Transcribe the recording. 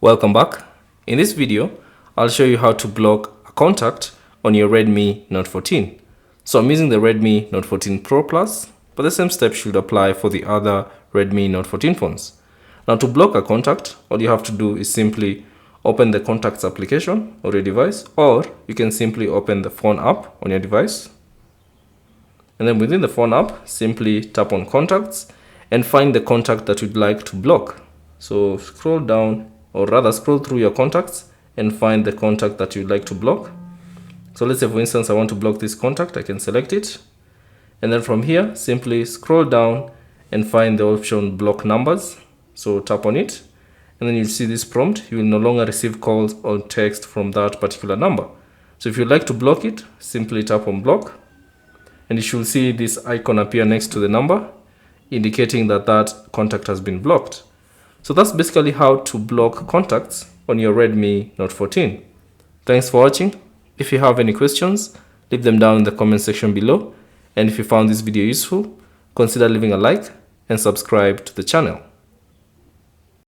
Welcome back. In this video, I'll show you how to block a contact on your Redmi Note 14. So I'm using the Redmi Note 14 Pro Plus, but the same steps should apply for the other Redmi Note 14 phones. Now to block a contact, all you have to do is simply open the contacts application on your device, or you can simply open the phone app on your device. And then within the phone app, simply tap on contacts and find the contact that you'd like to block. So scroll down, or rather scroll through your contacts and find the contact that you'd like to block. So let's say for instance, I want to block this contact. I can select it. And then from here, simply scroll down and find the option block numbers. So tap on it. And then you'll see this prompt. You will no longer receive calls or text from that particular number. So if you'd like to block it, simply tap on block. And you should see this icon appear next to the number, indicating that that contact has been blocked. So that's basically how to block contacts on your Redmi Note 14. Thanks for watching. If you have any questions, leave them down in the comment section below. And if you found this video useful, consider leaving a like and subscribe to the channel.